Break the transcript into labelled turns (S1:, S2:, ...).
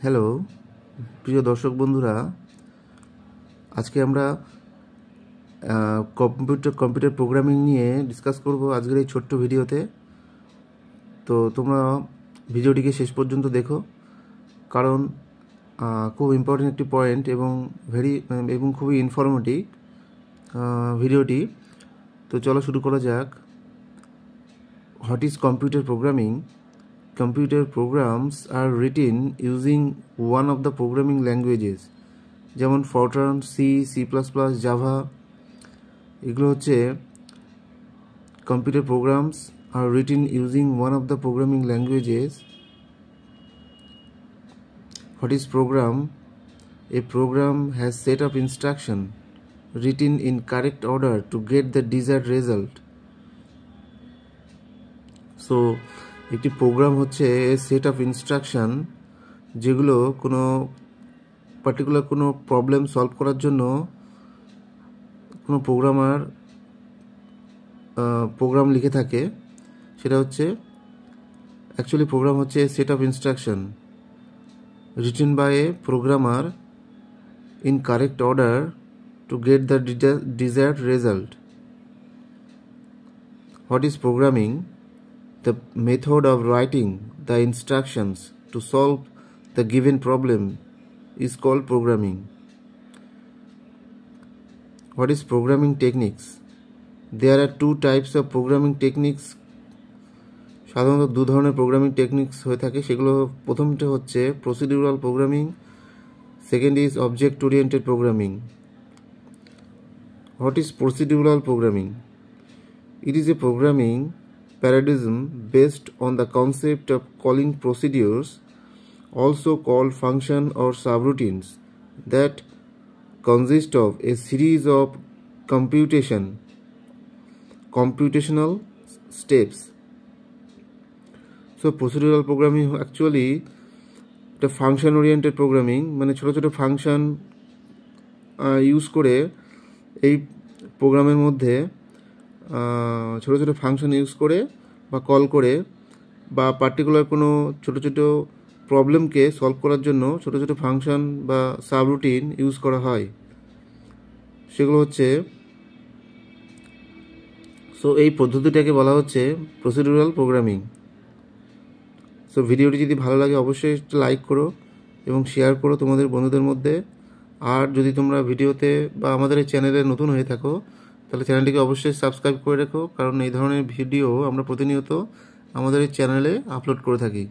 S1: Hello প্রিয় দর্শক বন্ধুরা, আজকে আমরা কম্পিউটার প্রোগ্রামিং নিয়ে ডিসকাস করব আজকের এই ছোট্ট ভিডিওতে। তো তোমরা ভিডিওটিকে শেষ পর্যন্ত দেখো, কারণ খুব ইম্পর্টেন্ট একটি পয়েন্ট এবং খুবই ইনফরমেটিভ ভিডিওটি। তো চলো শুরু করা যাক। What is computer programming? Computer programs are written using one of the programming languages, যেমন Fortran, C plus plus, Java. এগুলো হচ্ছে computer programs are written using one of the programming languages. What is program? A program has set of instruction written in correct order to get the desired result. So একটি program হচ্ছে set of instruction, যেগুলো কোনো particular কোনো problem solve করার জন্য কোনো programme লিখে থাকে। সেটা হচ্ছে অ্যাকচুয়ালি প্রোগ্রাম হচ্ছে set of instruction written by a programmer in correct order to get the desired result. What is programming? The method of writing the instructions to solve the given problem is called programming. What is programming techniques? There are two types of programming techniques. সাধারণত দু ধরনের programming techniques হয়ে থাকে। সেগুলো প্রথমটা হচ্ছে procedural programming, second is object oriented programming. What is procedural programming? It is a programming paradigm based on the concept of calling procedures, also called function or subroutines, that consist of a series of computational steps. So procedural programming actually একটা function oriented programming, মানে ছোট ছোট function use করে এই প্রোগ্রামের মধ্যে ছোটো ছোটো ফাংশন ইউজ করে বা কল করে বা পার্টিকুলার কোনো ছোটো ছোটো প্রবলেমকে সলভ করার জন্য ছোটো ছোটো ফাংশন বা সাবরুটিন ইউজ করা হয়। সেগুলো হচ্ছে, সো এই পদ্ধতিটাকে বলা হচ্ছে প্রসিডিউরাল প্রোগ্রামিং। সো ভিডিওটি যদি ভালো লাগে অবশ্যই লাইক করো এবং শেয়ার করো তোমাদের বন্ধুদের মধ্যে। আর যদি তোমরা ভিডিওতে বা আমাদের এই চ্যানেলে নতুন হয়ে থাকো তাহলে চ্যানেলটিকে অবশ্যই সাবস্ক্রাইব করে রেখো, কারণ এই ধরনের ভিডিও আমরা প্রতিনিয়ত আমাদের এই চ্যানেলে আপলোড করে থাকি।